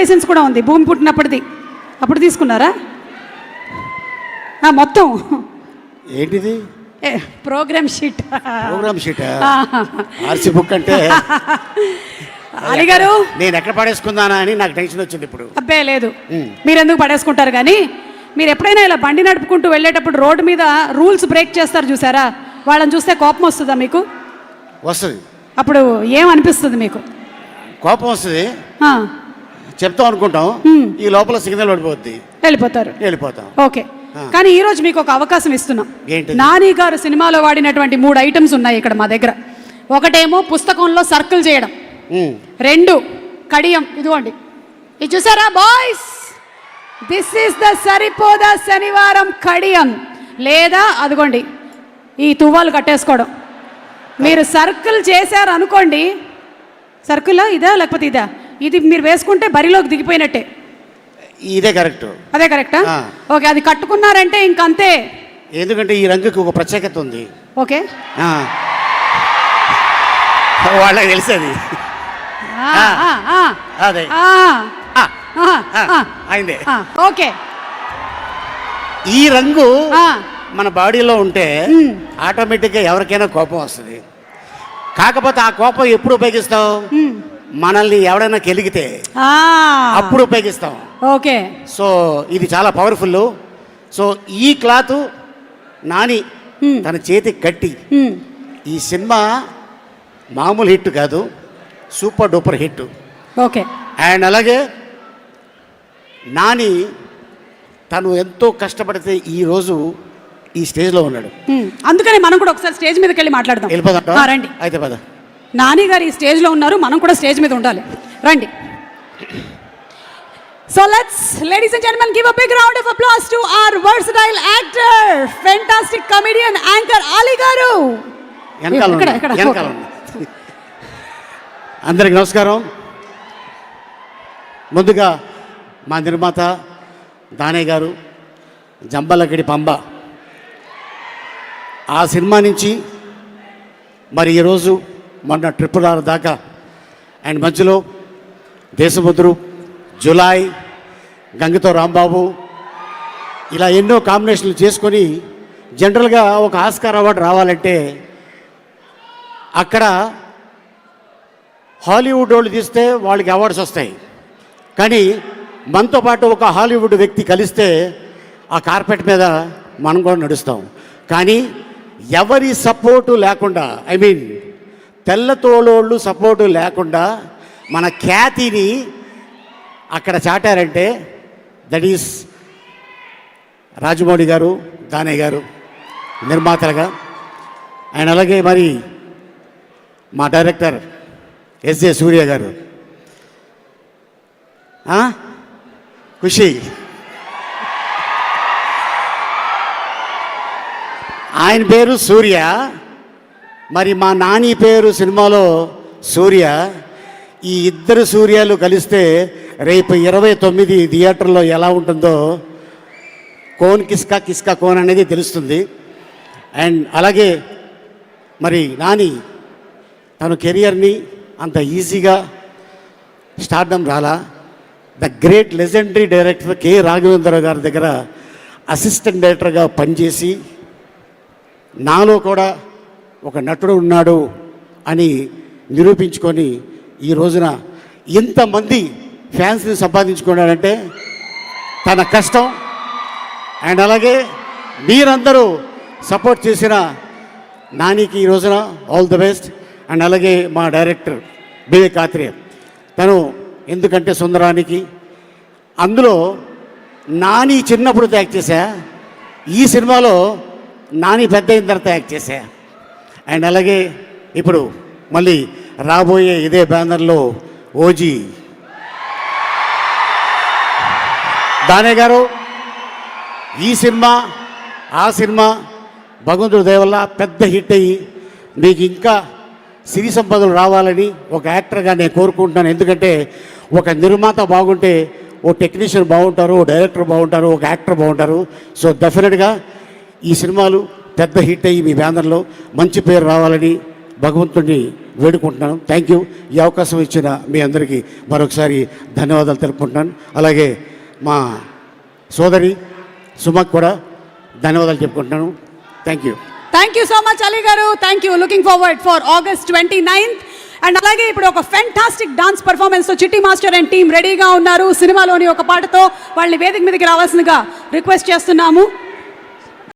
Licence కూడా ఉంది, భూమి పుట్టినప్పటిది. అప్పుడు తీసుకున్నారా? మొత్తం ఏంటిది? Program sheet. Program sheet RC book అంటే అలీ గారు నేను ఎక్కడ పడేసుకుందానా అని నాకు టెన్షన్ వచ్చింది ఇప్పుడు. అబ్బే లేదు, మీరు ఎందుకు పడేసుకుంటారు కానీ, మీరు ఎప్పుడైనా ఇలా బండి నడుపుకుంటూ వెళ్ళేటప్పుడు రోడ్డు మీద రూల్స్ బ్రేక్ చేస్తారు చూసారా, వాళ్ళని చూస్తే కోపం వస్తుందా మీకు? వస్తుంది. అప్పుడు ఏమనిపిస్తుంది మీకు? కోపం వస్తుంది, చెప్తాం అనుకుంటాం, ఈ లోపల సిగ్నల్ పడిపోద్ది, వెళ్ళిపోతాం. ఓకే, కానీ ఈ రోజు మీకు ఒక అవకాశం ఇస్తున్నాం. ఏంటి? నాని గారు సినిమాలో వాడినటువంటి 3 ఐటమ్స్ ఉన్నాయి ఇక్కడ మా దగ్గర. ఒకటేమో పుస్తకంలో సర్కిల్ చేయడం, 2 కడియం, ఇదిగోండి ఇది చూసారా బాయ్స్, దిస్ ఈస్ ద సరిపోదా శనివారం కడియం, లేదా అదిగోండి ఈ తువ్వాలు కట్టేసుకోవడం. మీరు సర్కిల్ చేశారు అనుకోండి, సర్కిల్ ఇదా లేకపోతే ఇదా, ఇది మీరు వేసుకుంటే బరిలోకి దిగిపోయినట్టే. ఇదే కరెక్ట్. అదే కరెక్టా? ఓకే, అది కట్టుకున్నారంటే ఇంకంతే. ఎందుకంటే ఈ రంగుకి ఒక ప్రత్యేకత ఉంది. ఓకే, వాళ్ళకి తెలిసేది అదే అయిందే. ఓకే, ఈ రంగు మన బాడీలో ఉంటే ఆటోమేటిక్గా ఎవరికైనా కోపం వస్తుంది. కాకపోతే ఆ కోపం ఎప్పుడు ఉపయోగిస్తాం? మనల్ని ఎవడైనా కెలిగితే అప్పుడు ఉపయోగిస్తాం. ఓకే, సో ఇది చాలా పవర్ఫుల్. సో ఈ క్లాత్ నాని తన చేతికి కట్టి, ఈ సినిమా మామూలు హిట్ కాదు, super duper hit. Okay, and అలాగే నాని తను ఎంతో కష్టపడితే ఈరోజు ఈ స్టేజ్లో ఉన్నాడు. అందుకని మనం కూడా ఒకసారి స్టేజ్ మీదకి వెళ్ళి మాట్లాడదాం. వెళ్ళిపోదాం, రండి. అయితే పద. నాని గారు ఈ స్టేజ్లో ఉన్నారు, మనం కూడా స్టేజ్ మీద ఉండాలి, రండి. So let's, ladies and gentlemen, give a big round of applause to our versatile actor, fantastic comedian, anchor Ali garu. అందరికి నమస్కారం. ముందుగా మా నిర్మాత దానయ్య గారు, జంబలగడి పంబ, ఆ సినిమా నుంచి మరి ఈరోజు మొన్న RRR దాకా, అండ్ మధ్యలో దేశముద్రు, జులాయి, గంగతో రాంబాబు, ఇలా ఎన్నో కాంబినేషన్లు చేసుకొని జనరల్గా ఒక ఆస్కార్ అవార్డు రావాలంటే అక్కడ హాలీవుడ్ వాళ్ళు తీస్తే వాళ్ళకి అవార్డ్స్ వస్తాయి. కానీ మనతో పాటు ఒక హాలీవుడ్ వ్యక్తి కలిస్తే ఆ కార్పెట్ మీద మనం కూడా నడుస్తాం. కానీ ఎవరి సపోర్టు లేకుండా, ఐ మీన్ తెల్లతోలోళ్ళు సపోర్టు లేకుండా మన ఖ్యాతిని అక్కడ చాటారంటే దట్ ఈస్ రాజమౌళి గారు, దానయ్య గారు నిర్మాతలుగా. అండ్ అలాగే మరి మా డైరెక్టర్ ఎస్జే సూర్య గారు, ఖుషి, ఆయన పేరు సూర్య, మరి మా నాని పేరు సినిమాలో సూర్య. ఈ ఇద్దరు సూర్యాలు కలిస్తే రేపు 29 థియేటర్లో ఎలా ఉంటుందో కోన్ కిస్కా కిస్కా కోన్ అనేది తెలుస్తుంది. అండ్ అలాగే మరి నాని తన కెరియర్ని అంత ఈజీగా స్టార్డమ్ రాలా. The great legendary director K Raghavendra గారి దగ్గర అసిస్టెంట్ డైరెక్టర్గా పనిచేసి నాలో కూడా ఒక నటుడు ఉన్నాడు అని నిరూపించుకొని ఈ రోజున ఇంతమంది ఫ్యాన్స్ని సంపాదించుకున్నాడంటే తన కష్టం. అండ్ అలాగే మీరందరూ సపోర్ట్ చేసిన నానికి ఈ రోజున ఆల్ ది బెస్ట్. అండ్ అలాగే మా డైరెక్టర్ వివేక్ ఆత్రేయ, తను ఎందుకంటే సుందరానికి అందులో నాని చిన్నప్పుడు యాక్ట్ చేశా, ఈ సినిమాలో నాని పెద్ద అయిన తర్వాత యాక్ట్ చేశా. అండ్ అలాగే ఇప్పుడు మళ్ళీ రాబోయే ఇదే బ్యానర్లో ఓజీ దానయ్య గారు. ఈ సినిమా ఆ సినిమా భగవంతుడి దయ వల్ల పెద్ద హిట్ అయ్యి మీకు ఇంకా సిరి సంపదలు రావాలని ఒక యాక్టర్గా నేను కోరుకుంటున్నాను. ఎందుకంటే ఒక నిర్మాత బాగుంటే ఓ టెక్నీషియన్ బాగుంటారు, ఓ డైరెక్టర్ బాగుంటారు, ఒక యాక్టర్ బాగుంటారు. సో డెఫినెట్గా ఈ సినిమాలు పెద్ద హిట్ అయ్యి మీ బ్యానర్లో మంచి పేరు రావాలని భగవంతుడిని వేడుకుంటున్నాను. Thank you. ఈ అవకాశం ఇచ్చిన మీ అందరికీ మరొకసారి ధన్యవాదాలు తెలుపుకుంటున్నాను. అలాగే మా సోదరి సుమకు కూడా ధన్యవాదాలు చెప్పుకుంటున్నాను. Thank you. Thank you so much Ali garu. Thank you. Looking forward for August 29th. And అలాగే ఇప్పుడు ఒక ఫెంటాస్టిక్ డాన్స్ పర్ఫార్మెన్స్తో చిట్టి మాస్టర్ అండ్ టీం రెడీగా ఉన్నారు. సినిమాలోని ఒక పాటతో వాళ్ళని వేదిక మీదకి రావాల్సిందిగా రిక్వెస్ట్ చేస్తున్నాము.